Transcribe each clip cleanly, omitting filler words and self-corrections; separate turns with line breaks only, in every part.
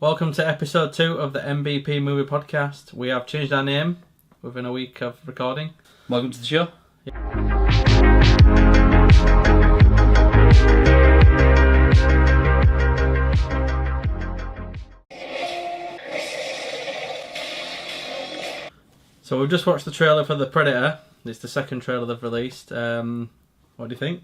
Welcome to episode 2 of the MBP movie podcast. We have changed our name within a week of recording.
Welcome to the show.
So we've just watched the trailer for The Predator. It's the second trailer they've released. What do you think?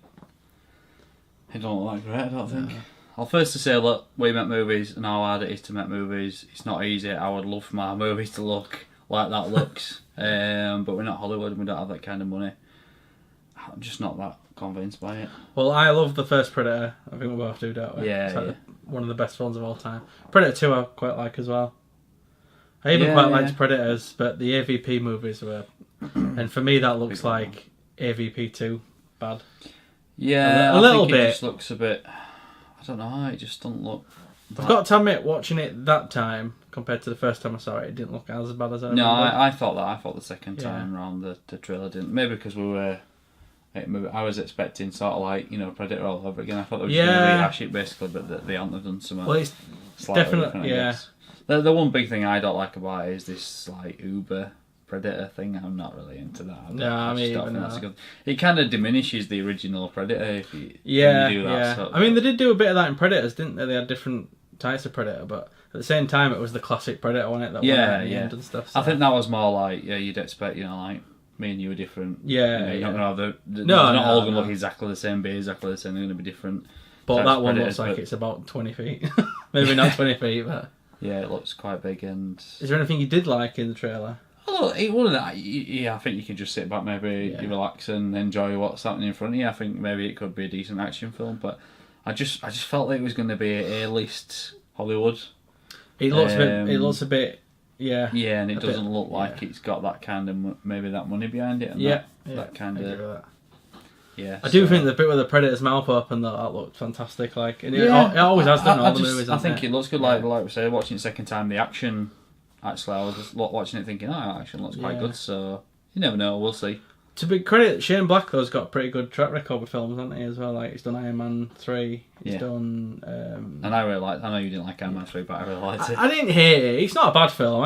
It don't look that great, I don't think. I'll first to say, look, we make movies and how hard it is to make movies. It's not easy. I would love for my movies to look like that looks. But we're not Hollywood and we don't have that kind of money. I'm just not that convinced by it.
Well, I love the first Predator. I think we both do, don't we?
Yeah,
it's like one of the best films of all time. Predator 2 I quite like as well. I even liked Predators, but the AVP movies were... and for me that looks like AVP 2 bad.
Yeah,
a little
think
bit.
It just looks a bit... I don't know, it just doesn't look...
I've got to admit, watching it that time, compared to the first time I saw it, it didn't look as bad as I remember.
No, I thought that. I thought the second time round the trailer didn't. Maybe because we were... I was expecting sort of like, Predator all over again. I thought they were just going to rehash it basically, but they haven't done something.
Well, it's definitely,
The one big thing I don't like about it is this like Uber Predator thing. I'm not really into that. I don't think that's good. It kind of diminishes the original Predator if you do that. Sort of.
I mean, they did do a bit of that in Predators, didn't they? They had different types of Predator, but at the same time, it was the classic Predator, wasn't it? That won at the end and stuff. So.
I think that was more like, you'd expect, like me and you are different. You're not going to have they're not all going to look exactly the same, be exactly the same. They're going to be different.
But that one looks like it's about 20 feet. Maybe not 20 feet, but...
Yeah, it looks quite big. And
is there anything you did like in the trailer?
Oh, I think you can just sit back, maybe you relax and enjoy what's happening in front of you. I think maybe it could be a decent action film, but I just felt like it was going to be a A-list Hollywood.
It looks a bit. Yeah,
and it doesn't look like it's got that kind of maybe that money behind it. And that kind of. Yeah,
I do think the bit with the Predator's mouth open that looked fantastic. Like, and it always has done all the movies.
I think it looks good. Like we say, watching it second time, the action. Actually, I was just watching it thinking, action looks quite good. So you never know. We'll see. To
be credit, Shane Black though's got a pretty good track record with films, hasn't he? As well, like he's done Iron Man 3. He's done.
And I really liked. I know you didn't like Iron Man 3, but I really liked it.
I didn't hate it. It's not a bad film.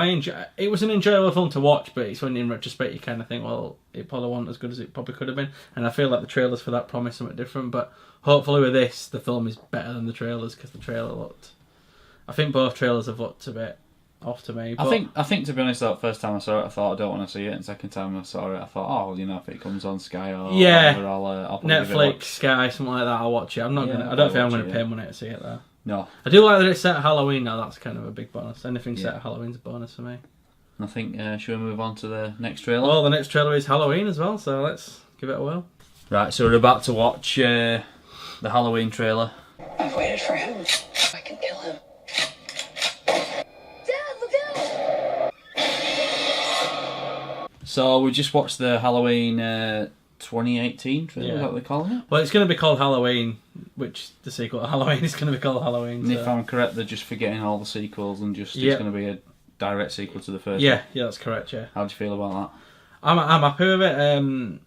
It was an enjoyable film to watch, but it's when in retrospect you kind of think, well, it probably wasn't as good as it probably could have been. And I feel like the trailers for that promise something different. But hopefully with this, the film is better than the trailers because the trailer looked. I think both trailers have looked a bit off to me. But
I think to be honest, that first time I saw it, I thought I don't want to see it, and second time I saw it, I thought, if it comes on Sky or whatever, I'll
Netflix, Sky, something like that, I'll watch it. I don't think I'm going to pay money to see it though.
No,
I do like that it's set at Halloween now. That's kind of a big bonus. Anything set at Halloween's a bonus for me.
I think should we move on to the next trailer?
Well, the next trailer is Halloween as well, so let's give it a whirl.
Right, so we're about to watch the Halloween trailer.
I've waited for him. I can kill him.
So we just watched the Halloween 2018 trailer, is that what they're calling it?
Well, it's going to be called Halloween, which the sequel to Halloween is going to be called Halloween.
And if I'm correct, they're just forgetting all the sequels and just it's going to be a direct sequel to the first one.
Yeah, that's correct, yeah.
How do you feel about that?
I'm happy with it.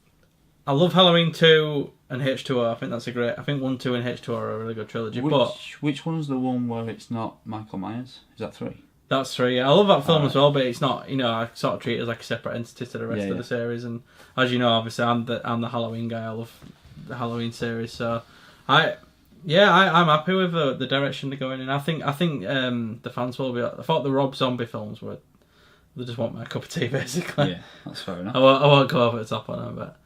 I love Halloween 2 and H2O. I think that's I think 1, 2 and H2O are a really good trilogy.
Which one's the one where it's not Michael Myers? Is that 3?
That's 3, yeah. I love that film as well, but it's not, I sort of treat it as like a separate entity to the rest of the series. And as you know, obviously, I'm the Halloween guy. I love the Halloween series. So, I'm happy with the direction they're going in. I think the fans will be. I thought the Rob Zombie films were, they just want my cup of tea, basically.
Yeah, that's fair enough.
I won't go over the top on them, but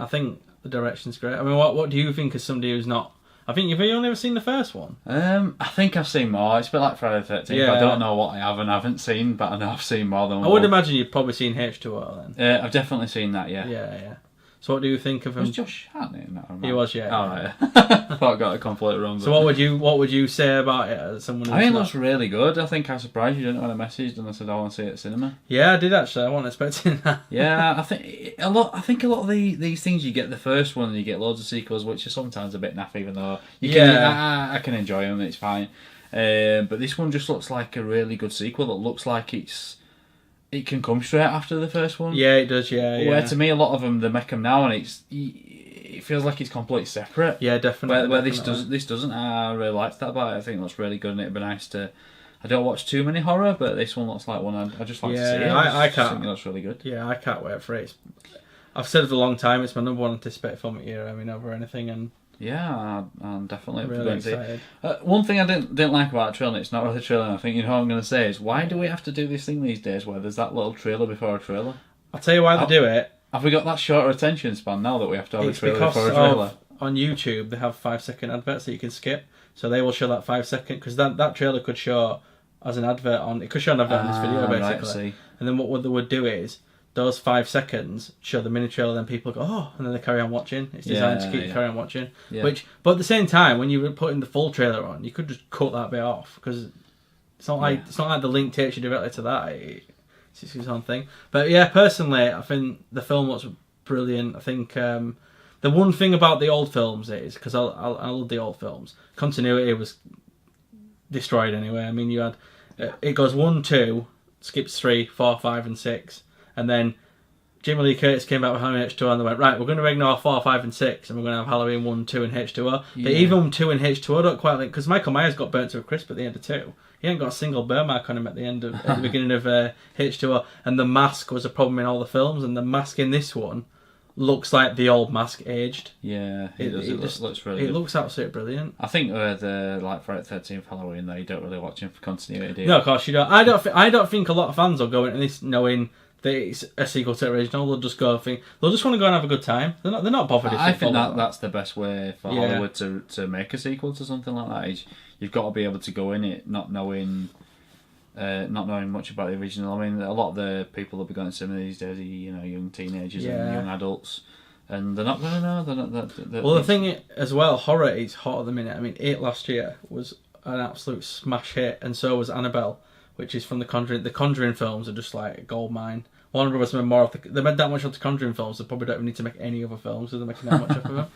I think the direction's great. I mean, what do you think as somebody who's not... I think you've only ever seen the first one.
I think I've seen more. It's a bit like Friday the 13th. I don't know what I have and haven't seen, but I know I've seen more than one.
I would imagine you've probably seen H2O then.
I've definitely seen that, yeah.
Yeah. So what do you think of him?
Was Josh Hartnett in that?
He was, yeah.
Oh, right. I thought I got it completely wrong.
So what would you say about it as someone who's
I think it looks really good. I think I was surprised you didn't want a message and I said I want to see it at cinema.
Yeah, I did actually. I wasn't expecting that.
Yeah, I think a lot of these things you get the first one and you get loads of sequels, which are sometimes a bit naff, even though I can enjoy them. It's fine. But this one just looks like a really good sequel. That looks like it can come straight after the first one.
Yeah, it does. Yeah.
Where to me, a lot of them they make them now, and it it feels like it's completely separate.
Yeah, definitely.
Where this doesn't. I really liked that about it. I think that's really good, and it'd be nice to. I don't watch too many horror, but this one looks like one I just like to see.
I
can't. I think that's really good.
Yeah, I can't wait for it. I've said it a long time. It's my number one anticipated film of the year. I mean, over anything, and
yeah, I'm definitely
really excited.
One thing I didn't like about the trailer, it's not really a trailer. I think you know what I'm going to say is why do we have to do this thing these days where there's that little trailer before a trailer?
I'll tell you why they do it.
Have we got that shorter attention span now that we have to have a trailer before a trailer?
On YouTube, they have 5-second adverts that you can skip, so they will show that 5-second because that trailer could show as an advert on. It could show an advert on this video basically,
right,
and then what they would do is those 5 seconds show the mini trailer, then people go, oh, and then they carry on watching. It's designed to keep you carry on watching. Yeah. But at the same time, when you were putting the full trailer on, you could just cut that bit off because it's not like the link takes you directly to that. It's its own thing. But yeah, personally, I think the film looks brilliant. I think the one thing about the old films is because I love the old films, continuity was destroyed anyway. I mean, you had it goes 1, 2, skips 3, 4, 5, and 6. And then Jimmy Lee Curtis came back with Halloween H2O and they went, right, we're going to ignore 4, 5 and 6 and we're going to have Halloween 1, 2 and H2O. But even 2 and H2O don't quite link, because Michael Myers got burnt to a crisp at the end of 2. He ain't got a single burn mark on him at the beginning of H2O. And the mask was a problem in all the films, and the mask in this one looks like the old mask aged.
Yeah, it does. It looks really good.
It looks absolutely brilliant.
I think the Friday the 13th Halloween, though, you don't really watch him for continuity, do you?
No, of course you don't. I don't think a lot of fans will go into this knowing that it's a sequel to the original. They'll just want to go and have a good time. They're not bothered.
I think that's the best way for Hollywood to make a sequel to something like that. Is you've got to be able to go in it not knowing much about the original. I mean, a lot of the people that be going to cinema these days are young teenagers and young adults, and they're not going to know. Well,
the thing as well, horror is hot at the minute. I mean, It last year was an absolute smash hit, and so was Annabelle, which is from The Conjuring. The Conjuring films are just like a gold mine. Warner Brothers made more of they made that much of the Conjuring films. They probably don't even need to make any other films, so they're making that much of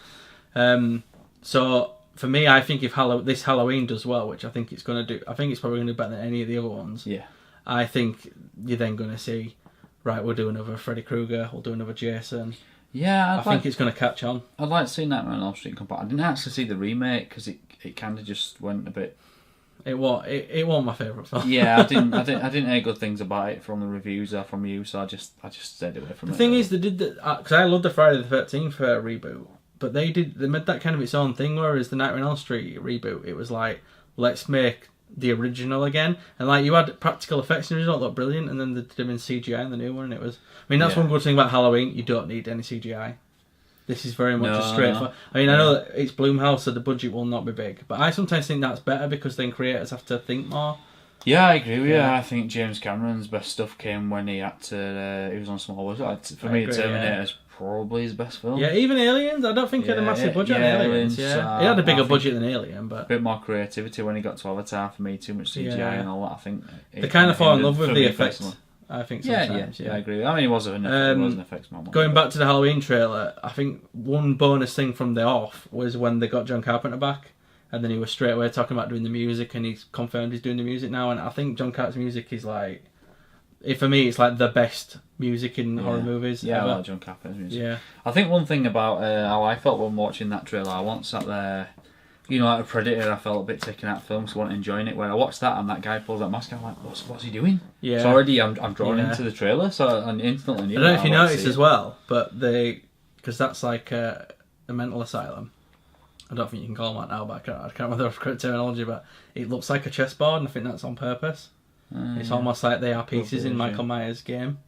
them. So for me, I think if this Halloween does well, which I think it's going to do, I think it's probably going to do better than any of the other ones.
Yeah.
I think you're then going to see, right, we'll do another Freddy Krueger, we'll do another Jason.
Yeah,
I think it's going to catch on.
I'd like to see Nightmare on Elm Street come back. I didn't actually see the remake because it kind of just went a bit.
It wasn't my favourite film.
Yeah, I didn't hear good things about it from the reviews or from you, so I just stayed away from it.
The thing is, they did because I loved the Friday the 13th reboot, but they made that kind of its own thing. Whereas the Nightmare on Elm Street reboot, it was like, let's make the original again, and like you had practical effects in the original that looked brilliant, and then they did them in CGI in the new one, and it was. I mean, that's one good thing about Halloween. You don't need any CGI. This is very much a straight. No. I mean, I know that it's Blumhouse, so the budget will not be big, but I sometimes think that's better because then creators have to think more.
Yeah, I agree with you. I think James Cameron's best stuff came when he had to. He was on Small Wizard. For me, Terminator's probably his best film.
Yeah, even Aliens. I don't think he had a massive budget on Aliens. He had a bigger budget than Alien, but
a bit more creativity when he got to Avatar. For me, too much CGI and all that. I think
they kind of fall in love with the effects. Personally. I think sometimes.
Yeah, I agree. I mean, he was an effects man.
Going back to the Halloween trailer, I think one bonus thing from the off was when they got John Carpenter back, and then he was straight away talking about doing the music, and he's confirmed he's doing the music now. And I think John Carpenter's music is like, for me, it's like the best music in horror movies.
Yeah,
ever.
I like John Carpenter's music.
Yeah,
I think one thing about how I felt when watching that trailer, I once sat there. Like a Predator, I felt a bit taken out of film, so I wasn't enjoying it. When I watched that and that guy pulls that mask, I'm like, what's he doing? Yeah. So already I'm drawn into the trailer, so I instantly knew.
I don't know if you noticed as well, but because that's like a mental asylum. I don't think you can call them that now, but I can't remember the correct terminology, but it looks like a chessboard, and I think that's on purpose. It's almost like they are pieces in Michael Myers' game.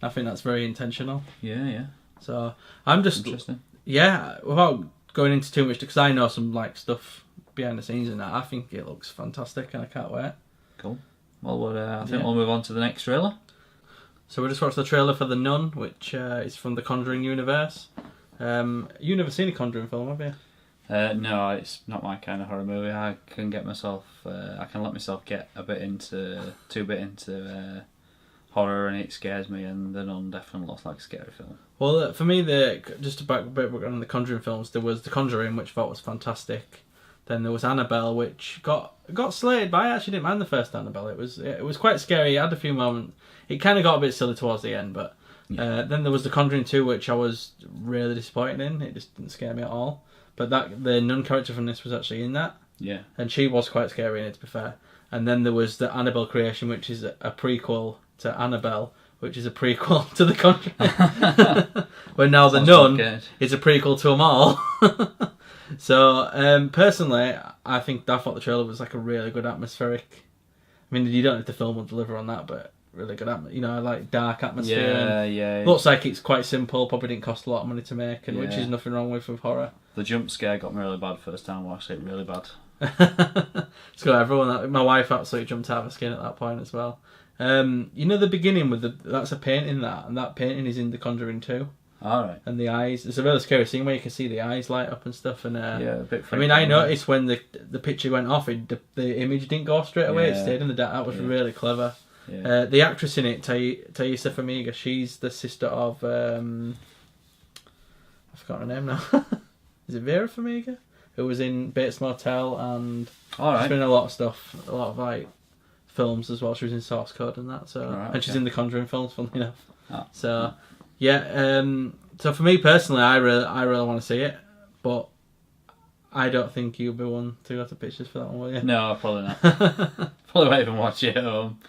I think that's very intentional.
Yeah.
So I'm just...
Interesting.
Yeah, without going into too much, because I know some stuff behind the scenes and that. I think it looks fantastic, and I can't wait.
Cool. Well, I think we'll move on to the next trailer.
So we just watched the trailer for The Nun, which is from the Conjuring universe. You never seen a Conjuring film, have you?
No, it's not my kind of horror movie. I can let myself get too bit into horror, and it scares me. And The Nun definitely looks like a scary film.
Well, for me, just to back a bit on the Conjuring films, there was The Conjuring, which I thought was fantastic. Then there was Annabelle, which got slated, but I actually didn't mind the first Annabelle. It was quite scary. It had a few moments. It kind of got a bit silly towards the end, but Then there was The Conjuring 2, which I was really disappointed in. It just didn't scare me at all. But the nun character from this was actually in that.
Yeah.
And she was quite scary in it, to be fair. And then there was the Annabelle creation, which is a prequel to Annabelle, which is a prequel to The Conjuring. Where now the nun is a prequel to them all. So, personally, I thought the trailer was like a really good atmospheric. I mean, you don't have to film or deliver on that, but really good atmosphere. I like dark atmosphere.
Yeah.
Looks like it's quite simple. Probably didn't cost a lot of money to make, and which is nothing wrong with horror.
The jump scare got me really bad first time I watched it. Really bad.
It's got everyone. My wife absolutely jumped out of her skin at that point as well. The beginning with that's a painting and that painting is in The Conjuring 2.
All right.
And the eyes. It's a really scary scene where you can see the eyes light up and stuff. And
a bit.
I mean, I noticed when the picture went off, the image didn't go straight away. It stayed in the dark. That was really clever. Yeah. The actress in it, Thaisa Farmiga, she's the sister of I forgot her name now. Is it Vera Farmiga? Who was in Bates Motel and she's been in a lot of stuff, a lot of like films as well. She was in Source Code and that. So and she's in the Conjuring films, funnily enough. Oh. So so for me personally, I really want to see it, but I don't think you'll be one to go to pictures for that one, will you?
No, probably not. Probably won't even watch it at home.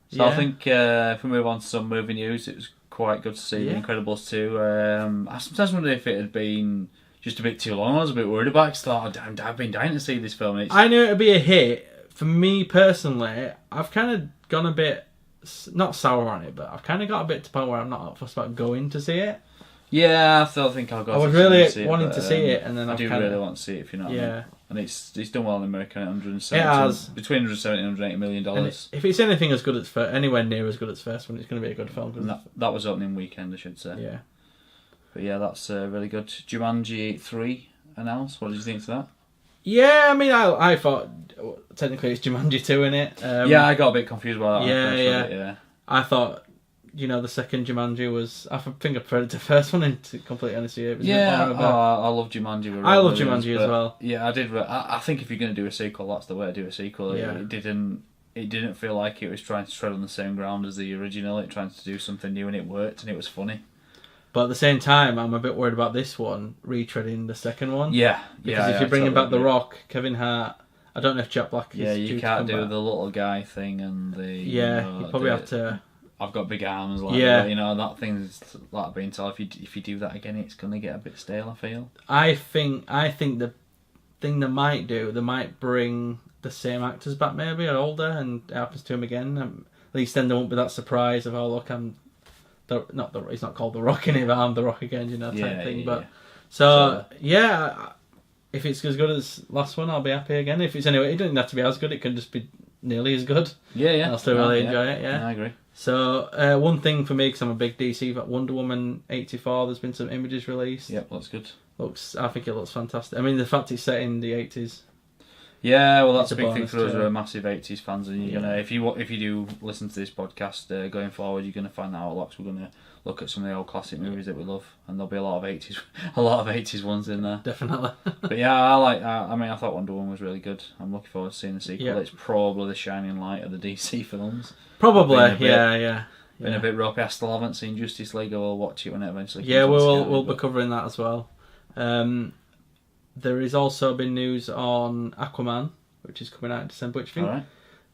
So I think if we move on to some movie news, it was quite good to see The Incredibles 2. I sometimes wonder if it had been just a bit too long. I was a bit worried about it because I thought, I've been dying to see this film.
I knew it would be a hit. For me personally, I've kind of gone a bit, not sour on it, but I've kind of got a bit to the point where I'm not fussed about going to see it.
Yeah, I still think I'll go.
I was really wanting to see it, and then
I do really want to see it. If you know what I mean. And it's done well in America, between 170 and 180 million dollars.
If it's anything as good as anywhere near as good as first one, it's going to be a good film.
And that was opening weekend, I should say.
Yeah.
But yeah, that's really good. Jumanji 3 announced. What did you think of that?
Yeah, I mean, I thought technically it's Jumanji 2 in it.
I got a bit confused about that.
Yeah. I thought, the second Jumanji was... I think I preferred it to the first one, and to completely honest with you.
I love Jumanji.
I love Jumanji as well.
Yeah, I did. I think if you're going to do a sequel, that's the way to do a sequel. Yeah. It didn't feel like it was trying to tread on the same ground as the original. It tried to do something new, and it worked, and it was funny. But
at the same time, I'm a bit worried about this one retreading the second one.
Yeah.
Because if you're bringing back The Rock, Kevin Hart... I don't know if Jack Black is
you can't do the little guy thing and the...
Yeah, you probably have to...
I've got big arms, that thing's like being told. If you do that again, it's going to get a bit stale, I feel.
I think the thing they might bring the same actors back, maybe, or older, and it happens to him again. At least then there won't be that surprise of, oh, look, he's not called The Rock in it, but I'm The Rock again, type thing. But so, if it's as good as last one, I'll be happy again. If it's anyway, it doesn't have to be as good. It can just be nearly as good.
Yeah.
I'll still really enjoy it. Yeah,
I agree.
So one thing for me, because I'm a big DC, but Wonder Woman 84, there's been some images released.
Yep, that's good.
I think it looks fantastic. I mean, the fact it's set in the 80s.
Yeah, well, that's a big thing for us. We're massive 80s fans, and you're gonna if you do listen to this podcast going forward, you're gonna find that out a lot. We're gonna look at some of the old classic movies that we love, and there'll be a lot of 80s ones in there.
Definitely.
But yeah, I thought Wonder Woman was really good. I'm looking forward to seeing the sequel. Yep. It's probably the shining light of the DC films.
Probably, yeah.
Been a bit ropey. I still haven't seen Justice League. I will watch it when it eventually comes.
Yeah, we'll be covering that as well. There has also been news on Aquaman, which is coming out in December. Which I think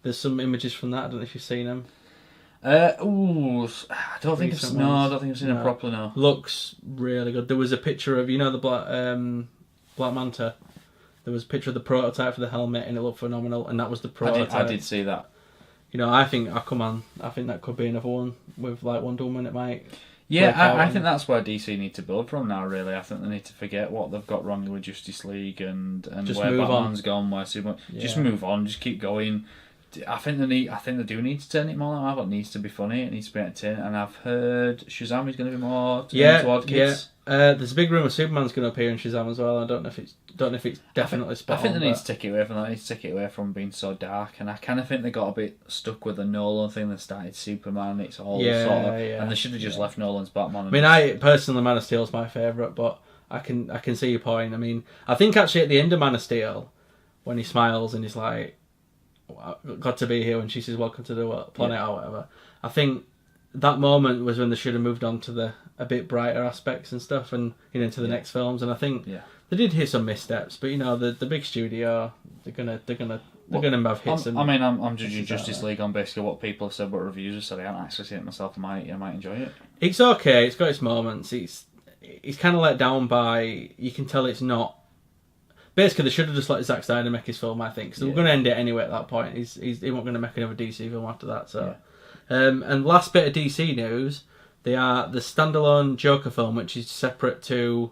there's some images from that. I don't know if you've seen them.
I don't think I've seen them properly. No,
looks really good. There was a picture of the Black Manta. There was a picture of the prototype for the helmet, and it looked phenomenal. And that was the prototype.
I did see that.
I think Aquaman. I think that could be another one with like Wonder Woman. It might.
Yeah, I think that's where DC need to build from now. Really, I think they need to forget what they've got wrong with Justice League and
just
where Batman's
on.
gone, where Superman. Yeah. Just move on. Just keep going. I think they do need to turn it more like that. It needs to be funny. It needs to be entertaining. And I've heard Shazam is going to be more toward kids.
Yeah. There's a big rumour Superman's going to appear in Shazam as well. I don't know if it's definitely spot on.
I think they need to take it away from that. They need to take it away from being so dark. And I kind of think they got a bit stuck with the Nolan thing. They started Superman. It's all and they should have just left Nolan's Batman.
I mean, I personally, Man of Steel's my favourite, but I can see your point. I mean, I think actually at the end of Man of Steel, when he smiles and he's like, glad to be here, when she says welcome to the planet or whatever, I think that moment was when they should have moved on to the a bit brighter aspects and stuff, and into the next films. And I think they did hit some missteps, but the big studio, they're gonna have hits.
I'm judging Justice League on basically what people have said, what reviews have said. I haven't actually seen it myself. I might enjoy it.
It's okay. It's got its moments. It's kind of let down by, you can tell it's not. Basically, they should have just let Zack Snyder make his film, I think. So we're going to end it anyway at that point. He won't going to make another DC film after that. So, and last bit of DC news, they are the standalone Joker film, which is separate to.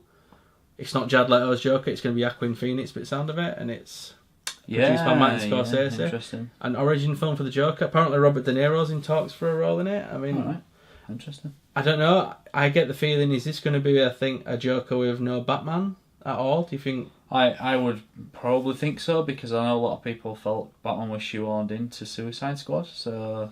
It's not Jared Leto's Joker. It's going to be Joaquin Phoenix, bit sound of it, and it's produced by Martin Scorsese.
Interesting.
An origin film for the Joker. Apparently, Robert De Niro's in talks for a role in it. I mean,
all right. Interesting.
I don't know. I get the feeling, is this going to be a Joker with no Batman at all? Do you think?
I would probably think so, because I know a lot of people felt Batman was shoehorned into Suicide Squad, so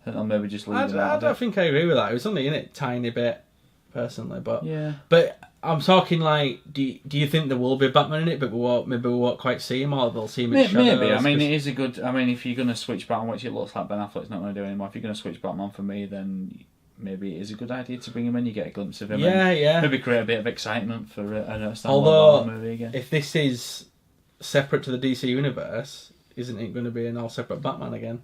I think I'll maybe just leave it out.
I don't think I agree with that. It was only in it tiny bit, personally, but
yeah.
But I'm talking like, do you think there will be Batman in it, but we won't quite see him, or they'll see him in shadows?
Maybe. I mean, it is a good. I mean, if you're going to switch Batman, which it looks like Ben Affleck's not going to do anymore, if you're going to switch Batman for me, then maybe it is a good idea to bring him in. You get a glimpse of him.
Yeah.
Maybe create a bit of excitement for a
standalone
Batman movie again.
If this is separate to the DC universe, isn't it going to be an all separate Batman again?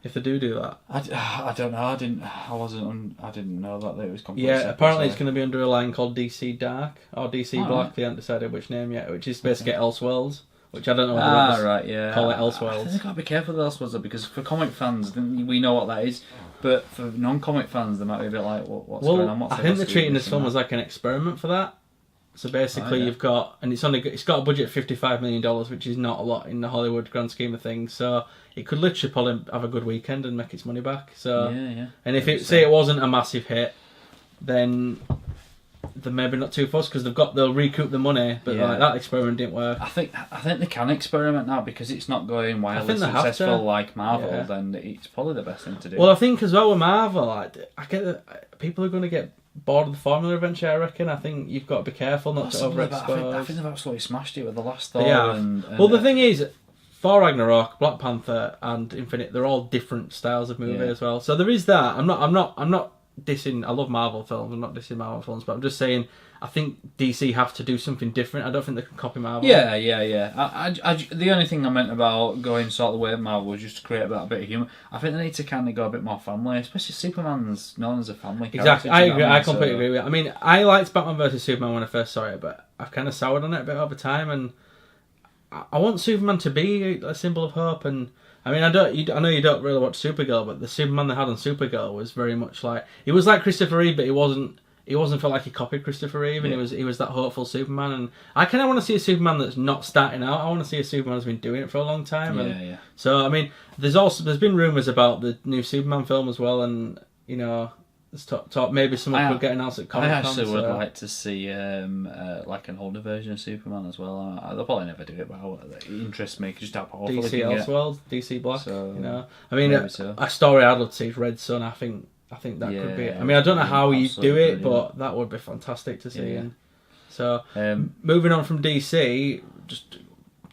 If they do that,
I don't know. I didn't know that it was completely
separate. Apparently
so.
It's going to be under a line called DC Dark or DC Black. Right. They haven't decided which name yet, which is basically Elseworlds. Which I don't know whether call it Elseworlds.
I think they've got to be careful with Elseworlds though, because for comic fans, we know what that is. But for non-comic fans, they might be a bit like, what's going on?
I think they're treating this film as like an experiment for that. So basically, you've got, and it's got a budget of $55 million, which is not a lot in the Hollywood grand scheme of things. So it could literally probably have a good weekend and make its money back. So and if it wasn't a massive hit, then they're maybe not too fussed, because they'll recoup the money. But like, that experiment didn't work.
I think they can experiment now, because it's not going wildly successful like Marvel. Yeah. Then it's probably the best thing to do.
Well, I think as well with Marvel, I get that people are going to get bored of the formula eventually, I reckon. I think you've got to be careful not to overexpose.
I think they've absolutely smashed it with the last Thor.
Well, the thing is, Thor Ragnarok, Black Panther, and Infinite, they're all different styles of movie as well. So there is that. I'm not dissing. I love Marvel films. I'm not dissing Marvel films, but I'm just saying I think DC have to do something different. I don't think they can copy Marvel.
Yeah. The only thing I meant about going sort of the way of Marvel was just to create a bit of humour. I think they need to kind of go a bit more family, especially Superman's known as a family character.
Exactly, I agree. I completely agree with it. I mean, I liked Batman vs Superman when I first saw it, but I've kind of soured on it a bit over time, and I want Superman to be a symbol of hope. And I mean, I know you don't really watch Supergirl, but the Superman they had on Supergirl was very much like, he was like Christopher Reeve, but he wasn't felt like he copied Christopher Reeve, and he was that hopeful Superman. And I kind of want to see a Superman that's not starting out. I want to see a Superman that's been doing it for a long time. So I mean, there's been rumours about the new Superman film as well, and there's talk maybe someone could get announced at Comic-Con.
I actually would like to see like an older version of Superman as well. They'll probably never do it, but it interests me just how powerful
DC Elseworlds, DC Black.
So,
I mean, a story I'd love to see is Red Sun. I think that could be it. I mean, I don't know how you do it, but that would be fantastic to see. And so, moving on from DC, just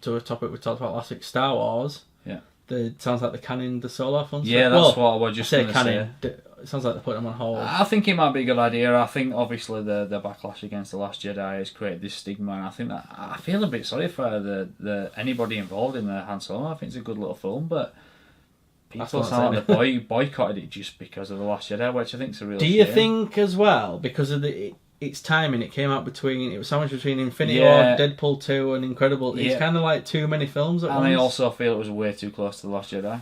to a topic we talked about last week, Star Wars. Yeah. It sounds like they're canning the solo films.
Yeah, that's what I was just going to say.
It sounds like they're putting them on hold.
I think it might be a good idea. I think obviously the backlash against The Last Jedi has created this stigma, and I think that I feel a bit sorry for the anybody involved in the Han Solo. I think it's a good little film, but people sound like they boycotted it just because of The Last Jedi, which I think is a real shame.
Do you think as well, because of its timing, it came out it was sandwiched between Infinity War, Deadpool 2 and Incredible. It's kind of like too many films at once.
And I also feel it was way too close to The Last Jedi.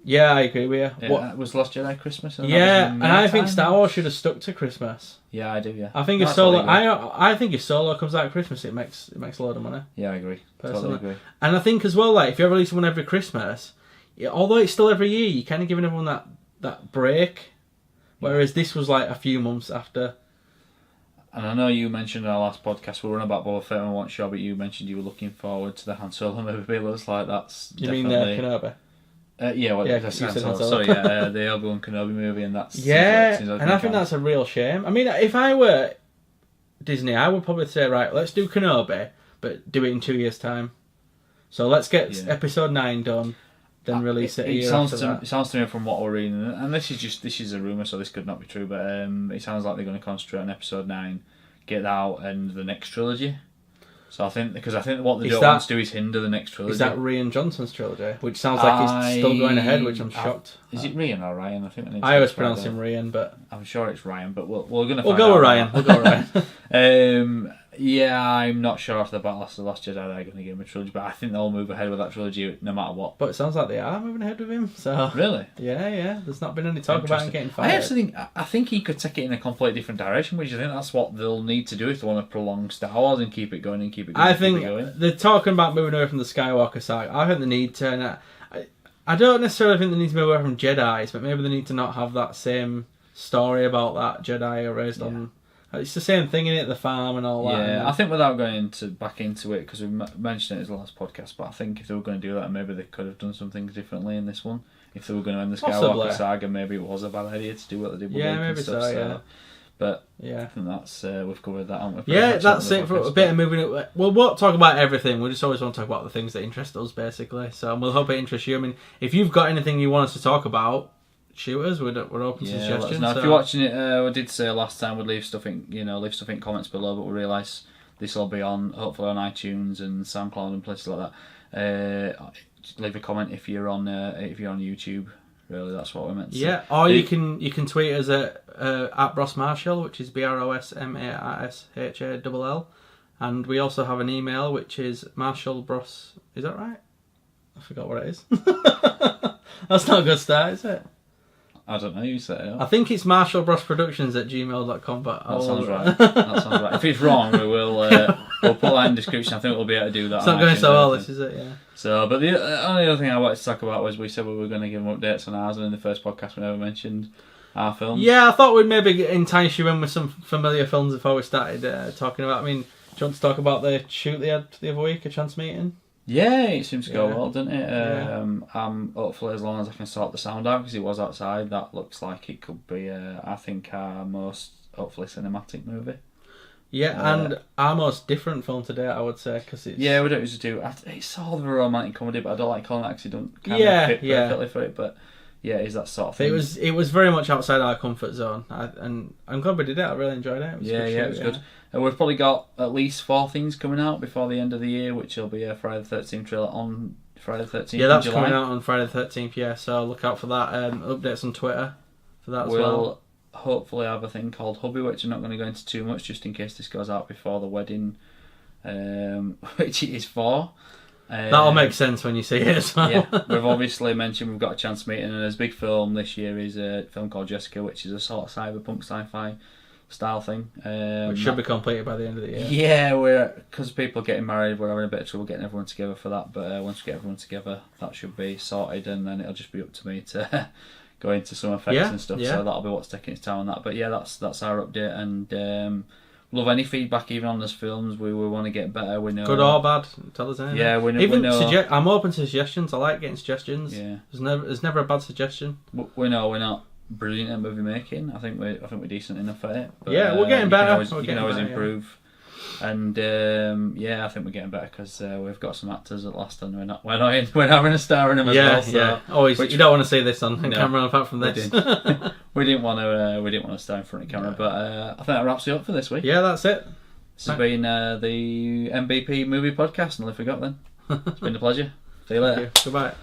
Yeah, I agree with you.
Yeah, was Last Jedi Christmas?
And I think Star Wars should have stuck to Christmas.
Yeah, I do. Yeah,
I think if Solo, I think if Solo comes out at Christmas, it makes a lot of money.
Yeah, I agree. Personally. Totally agree.
And I think as well, like if you release one every Christmas, although it's still every year, you're kind of giving everyone that break. Whereas this was like a few months after.
And I know you mentioned in our last podcast, we were on about Boba Fett and One Shot, but you mentioned you were looking forward to the Han Solo movie. It looks like that's
you
definitely...
mean Kenobi?
That's Han Solo. Sorry, the Obi-Wan Kenobi movie, and that's...
I think that's a real shame. I mean, if I were Disney, I would probably say, right, let's do Kenobi, but do it in 2 years' time. So let's get episode 9 done. then release it a
It
year
sounds
after that.
it sounds to me from what we're reading, and this is a rumor, so this could not be true. But it sounds like they're going to concentrate on episode 9, get that out, and the next trilogy. So I think what they don't want to do is hinder the next trilogy.
Is that Rian Johnson's trilogy? Which sounds like it's still going ahead, which I'm shocked.
Is it Ryan or Ryan? I think
I always pronounce him Rian, but
I'm sure it's Ryan. But we're going to
we'll go with Ryan. We'll go with
Ryan. Yeah, I'm not sure after the Battle of the Last Jedi they're going to give him a trilogy, but I think they'll move ahead with that trilogy no matter what.
But it sounds like they are moving ahead with him. So
really,
yeah. There's not been any talk about him getting fired.
I actually think he could take it in a completely different direction, which I think that's what they'll need to do if they want to prolong Star Wars and keep it going and keep it going.
I think they're talking about moving away from the Skywalker saga. I think they need to. And I don't necessarily think they need to move away from Jedi's, but maybe they need to not have that same story about that Jedi are raised on. It's the same thing in it, the farm and all that.
Yeah, I think without going back into it, because we mentioned it in the last podcast, but I think if they were going to do that, maybe they could have done some things differently in this one. If they were going to end the Skywalker saga, maybe it was a bad idea to do what they did with Luke
maybe
and stuff.
yeah.
But I think that's we've covered that, haven't we?
Yeah, that's it for a bit of moving it. Well, we'll talk about everything. We just always want to talk about the things that interest us, basically. So we'll hope it interests you. I mean, if you've got anything you want us to talk about, shoot us. We're open to suggestions.
Now, if you're watching it, we did say last time we'd leave stuff in comments below, but we realise this will be hopefully on iTunes and SoundCloud and places like that. Leave a comment if you're on YouTube. Really, that's what we meant to say.
Yeah, or you can tweet us at Bros Marshall, which is BROSMARSHALL, and we also have an email which is marshallbros. Is that right? I forgot what it is. That's not a good start, is it?
I don't know, you set it up.
I think it's marshallbrosproductions@gmail.com, but
that sounds right. That sounds right. If it's wrong, we'll put that in the description. I think we'll be able to do that.
It's not going so well, this is it, yeah.
So, but the only other thing I wanted to talk about was we said we were going to give them updates on ours, and in the first podcast we never mentioned our films.
Yeah, I thought we'd maybe entice you in with some familiar films before we started talking about. I mean, do you want to talk about the shoot they had the other week, a chance meeting?
Yeah, it seems to go well, doesn't it? Hopefully, as long as I can sort the sound out, because it was outside, that looks like it could be, I think, our most, hopefully, cinematic movie.
Yeah, and our most different film today, I would say, because it's...
Yeah, we don't usually do... It's sort of a romantic comedy, but I don't like calling it because it don't kind of fit perfectly for it, but... Yeah, it's that sort of thing.
It was very much outside our comfort zone, and I'm glad we did it. I really enjoyed it.
It was good. We've probably got at least 4 things coming out before the end of the year, which will be a Friday the 13th trailer on Friday the 13th.
Yeah, that's coming out on Friday the 13th. Yeah, so look out for that. Updates on Twitter for that as well.
We'll hopefully have a thing called Hubby, which I'm not going to go into too much, just in case this goes out before the wedding, which it is for.
That'll make sense when you see it as well.
Yeah, we've obviously mentioned we've got a chance meeting, and his big film this year is a film called Jessica, which is a sort of cyberpunk sci-fi style thing.
Which should be completed by the end of the year.
Yeah, because people are getting married, we're having a bit of trouble getting everyone together for that, but once we get everyone together, that should be sorted, and then it'll just be up to me to go into some effects and stuff, so that'll be what's taking its time on that. But yeah, that's our update, and love any feedback, even on those films. We want to get better. We know,
good or bad. Tell us anything.
Yeah, we know.
I'm open to suggestions. I like getting suggestions.
Yeah,
there's never a bad suggestion.
We know we're not brilliant at movie making. I think we're decent enough at it. But,
yeah, we're getting better.
You can always improve. And I think we're getting better because we've got some actors at last, and we're having a star in them as well. So,
yeah. Always. You don't want to see this on camera apart from this.
We didn't want to star in front of camera, but I think that wraps it up for this week.
Yeah, that's it.
This has been the MBP movie podcast, and if we got then, it's been a pleasure. See you later.
Goodbye.